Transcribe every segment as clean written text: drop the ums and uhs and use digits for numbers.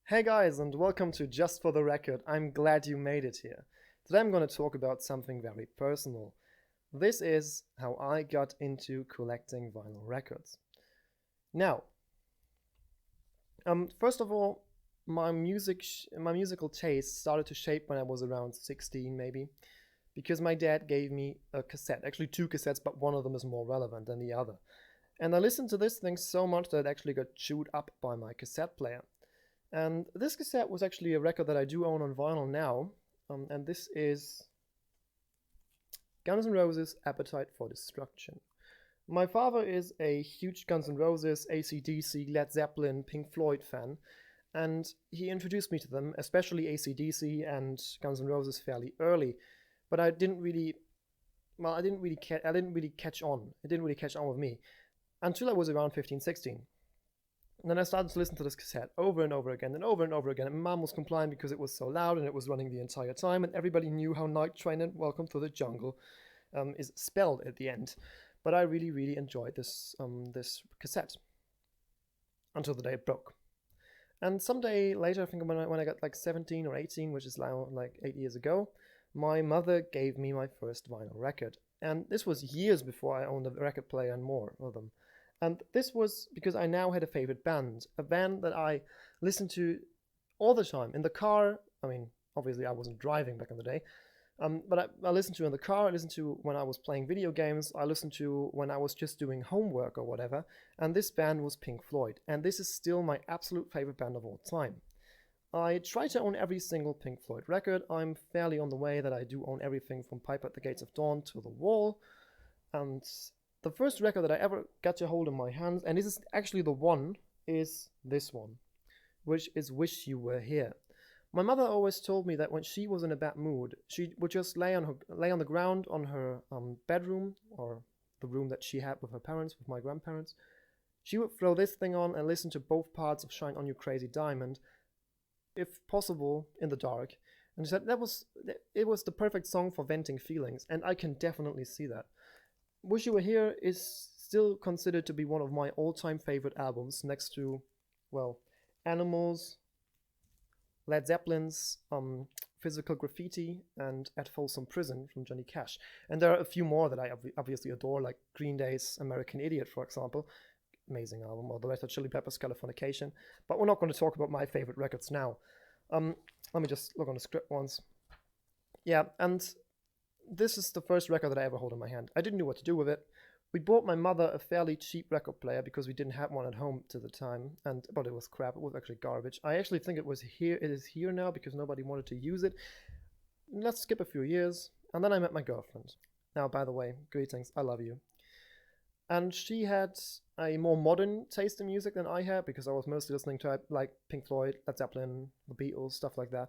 Hey guys, and welcome to Just for the Record. I'm glad you made it here. Today I'm going to talk about something very personal. This is how I got into collecting vinyl records. Now, first of all, my musical taste started to shape when I was around 16, maybe, because my dad gave me a cassette. Actually, two cassettes, but one of them is more relevant than the other. And I listened to this thing so much that it actually got chewed up by my cassette player. And this cassette was actually a record that I do own on vinyl now, and this is Guns N' Roses' Appetite for Destruction. My father is a huge Guns N' Roses, AC/DC, Led Zeppelin, Pink Floyd fan, and he introduced me to them, especially AC/DC and Guns N' Roses fairly early. But I didn't really catch on. It didn't really catch on with me until I was around 15, 16. And then I started to listen to this cassette over and over again and over and over again. And Mom was complaining because it was so loud and it was running the entire time. And everybody knew how Night Train and Welcome to the Jungle is spelled at the end. But I really, really enjoyed this cassette until the day it broke. And someday later, I think when I got like 17 or 18, which is now like 8 years ago, my mother gave me my first vinyl record. And this was years before I owned a record player and more of them. And this was because I now had a favorite band, a band that I listened to all the time in the car. I mean, obviously I wasn't driving back in the day, but I listened to in the car. I listened to when I was playing video games. I listened to when I was just doing homework or whatever. And this band was Pink Floyd, and this is still my absolute favorite band of all time. I try to own every single Pink Floyd record. I'm fairly on the way that I do own everything from Pipe at the Gates of Dawn to The Wall, and the first record that I ever got to hold in my hands, and this is actually the one, is this one, which is Wish You Were Here. My mother always told me that when she was in a bad mood, she would just lay on the ground on her bedroom, or the room that she had with her parents, with my grandparents. She would throw this thing on and listen to both parts of Shine On You Crazy Diamond, if possible in the dark. And she said it was the perfect song for venting feelings, and I can definitely see that. Wish You Were Here is still considered to be one of my all-time favorite albums, next to, well, Animals, Led Zeppelin's Physical Graffiti, and At Folsom Prison from Johnny Cash. And there are a few more that I obviously adore, like Green Day's American Idiot, for example. Amazing album, or the Red Hot Chili Peppers' Californication. But we're not going to talk about my favorite records now. Let me just look on the script once. Yeah, and this is the first record that I ever hold in my hand. I didn't know what to do with it. We bought my mother a fairly cheap record player because we didn't have one at home to the time, but it was crap. It was actually garbage. I actually think it is here now because nobody wanted to use it. Let's skip a few years, and then I met my girlfriend. Now, by the way, greetings, I love you. And she had a more modern taste in music than I had because I was mostly listening to like Pink Floyd, Led Zeppelin, the Beatles, stuff like that.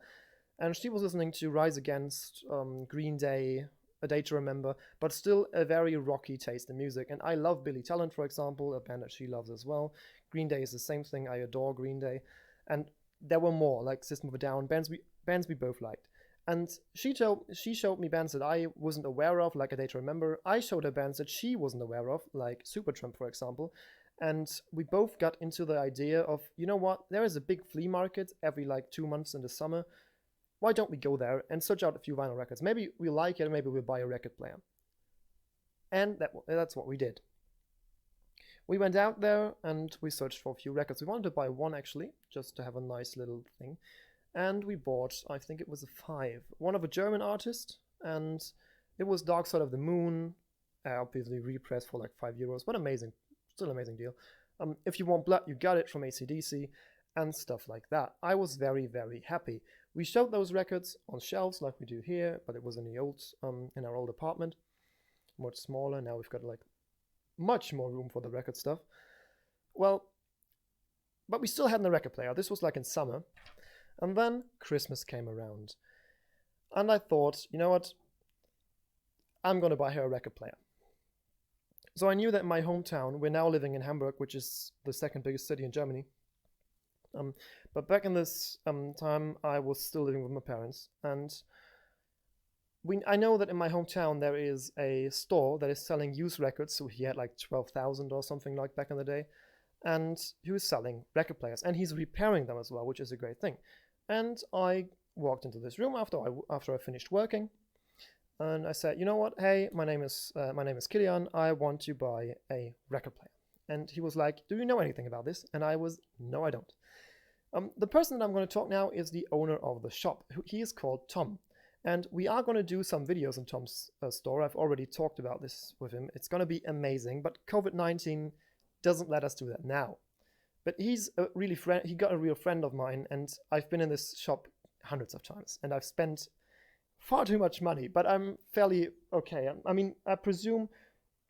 And she was listening to Rise Against, Green Day, A Day to Remember, but still a very rocky taste in music. And I love Billy Talent, for example, a band that she loves as well. Green Day is the same thing. I adore Green Day. And there were more, like System of a Down, bands we both liked. And she showed me bands that I wasn't aware of, like A Day to Remember. I showed her bands that she wasn't aware of, like Supertramp, for example. And we both got into the idea of, you know what, there is a big flea market every like 2 months in the summer. Why don't we go there and search out a few vinyl records? Maybe we like it, maybe we'll buy a record player. And that's what we did. We went out there and we searched for a few records. We wanted to buy one actually, just to have a nice little thing. And we bought, I think it was a 5, one of a German artist, and it was Dark Side of the Moon, obviously repressed for like €5, but amazing, still amazing deal. If You Want Blood, You Got It from AC/DC, and stuff like that. I was very, very happy. We showed those records on shelves like we do here, but it was in our old apartment, much smaller. Now we've got like much more room for the record stuff. Well, but we still had the record player. This was like in summer. And then Christmas came around. And I thought, you know what? I'm going to buy her a record player. So I knew that in my hometown, we're now living in Hamburg, which is the second biggest city in Germany. But back in this time, I was still living with my parents. And I know that in my hometown, there is a store that is selling used records. So he had like 12,000 or something like back in the day. and he was selling record players, and he's repairing them as well, which is a great thing. And I walked into this room after I finished working, and I said, you know what? Hey, my name is Kilian. I want to buy a record player. And he was like, do you know anything about this? And I was, no, I don't. The person that I'm going to talk now is the owner of the shop. He is called Tom. And we are going to do some videos in Tom's store. I've already talked about this with him. It's going to be amazing, but COVID-19 doesn't let us do that now. But he got a real friend of mine, and I've been in this shop hundreds of times, and I've spent far too much money, but I'm fairly okay. I mean, I presume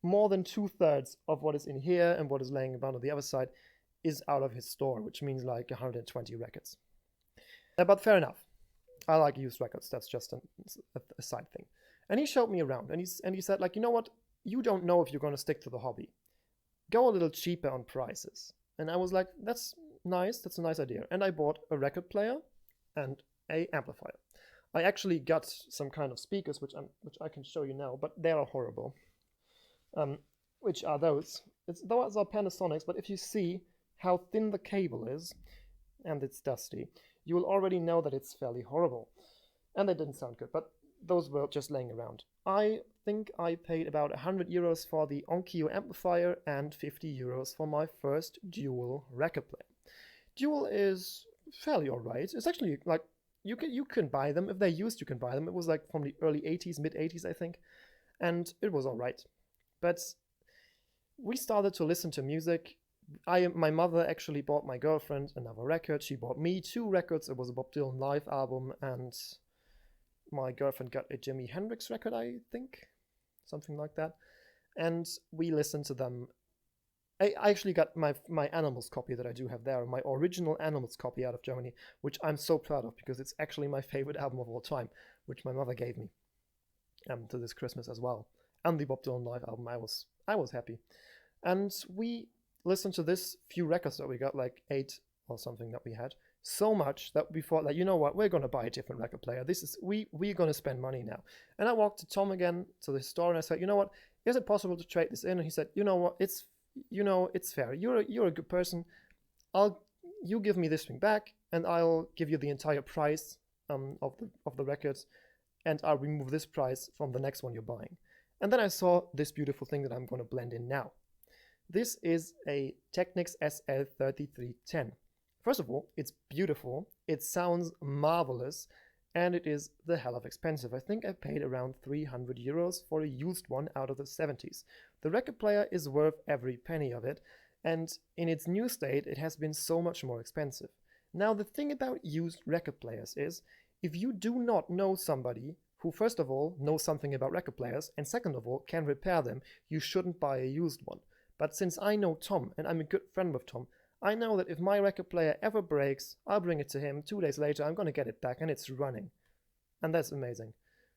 more than 2/3 of what is in here and what is laying around on the other side is out of his store, which means like 120 records. But fair enough. I like used records. That's just a side thing. And he showed me around, and he said, like, you know what? You don't know if you're going to stick to the hobby. Go a little cheaper on prices. And I was like, that's nice. That's a nice idea. And I bought a record player and a amplifier. I actually got some kind of speakers, which I can show you now, but they are horrible. Which are those? Those are Panasonics, but if you see how thin the cable is, and it's dusty, you will already know that it's fairly horrible. And they didn't sound good, but those were just laying around. I think I paid about 100 euros for the Onkyo amplifier and 50 euros for my first dual record player. Dual is fairly alright. It's actually like, you can buy them. If they're used, you can buy them. It was like from the early 80s, mid 80s, I think. And it was alright. But we started to listen to music. My mother actually bought my girlfriend another record. She bought me 2 records. It was a Bob Dylan live album, and my girlfriend got a Jimi Hendrix record, I think. Something like that. And we listened to them. I actually got my Animals copy that I do have there, my original Animals copy out of Germany, which I'm so proud of because it's actually my favorite album of all time, which my mother gave me to this Christmas as well. And the Bob Dylan live album, I was happy. And we listened to this few records that we got, like 8 or something that we had, so much that we thought, like, you know what, we're going to buy a different record player. We're going to spend money now. And I walked to Tom again, to the store, and I said, you know what, is it possible to trade this in? And he said, you know what, it's fair. You're a good person. You give me this thing back, and I'll give you the entire price of the records, and I'll remove this price from the next one you're buying. And then I saw this beautiful thing that I'm going to blend in now. This is a Technics SL3310. First of all, it's beautiful, it sounds marvelous, and it is the hell of expensive. I think I paid around 300 euros for a used one out of the 70s. The record player is worth every penny of it, and in its new state, it has been so much more expensive. Now, the thing about used record players is, if you do not know somebody who, first of all, knows something about record players, and second of all, can repair them, you shouldn't buy a used one. But since I know Tom, and I'm a good friend with Tom, I know that if my record player ever breaks, I'll bring it to him. 2 days later, I'm going to get it back, and it's running. And that's amazing.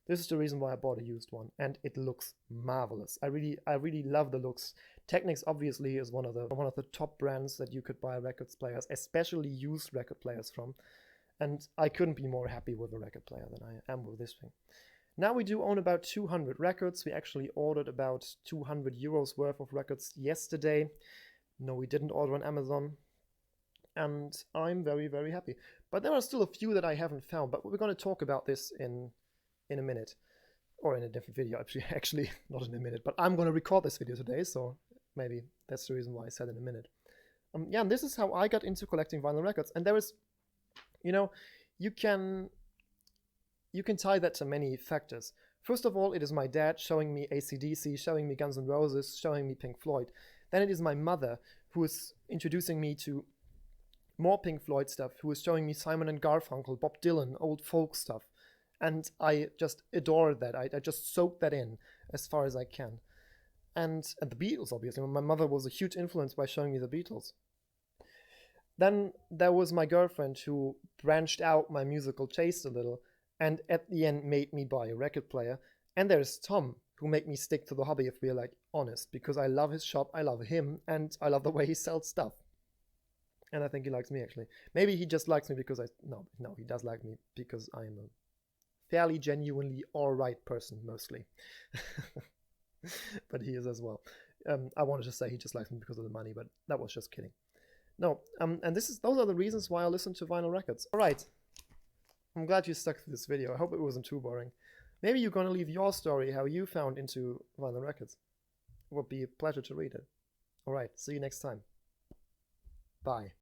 This is the reason why I bought a used one, and it looks marvelous. I really love the looks. Technics obviously is one of the top brands that you could buy record players, especially used record players from. And I couldn't be more happy with a record player than I am with this thing. Now we do own about 200 records. We actually ordered about 200 euros worth of records yesterday. No, we didn't order on Amazon. And I'm very, very happy. But there are still a few that I haven't found, but we're going to talk about this in a minute. Or in a different video, actually not in a minute. But I'm going to record this video today, so maybe that's the reason why I said in a minute. Yeah, and this is how I got into collecting vinyl records. And there is, you can tie that to many factors. First of all, it is my dad showing me AC/DC, showing me Guns N' Roses, showing me Pink Floyd. Then it is my mother who is introducing me to more Pink Floyd stuff, who is showing me Simon and Garfunkel, Bob Dylan, old folk stuff. And I just adore that. I just soak that in as far as I can. And the Beatles, obviously. My mother was a huge influence by showing me the Beatles. Then there was my girlfriend who branched out my musical taste a little and at the end made me buy a record player. And there's Tom, who made me stick to the hobby, if we're like honest, because I love his shop, I love him, and I love the way he sells stuff. And I think he likes me, actually. Maybe he just likes me because no, he does like me because I'm a fairly genuinely alright person, mostly. But he is as well. I wanted to say he just likes me because of the money, but that was just kidding. No, and those are the reasons why I listen to vinyl records. All right, I'm glad you stuck to this video. I hope it wasn't too boring. Maybe you're gonna leave your story how you found into vinyl records. It would be a pleasure to read it. All right, see you next time. Bye.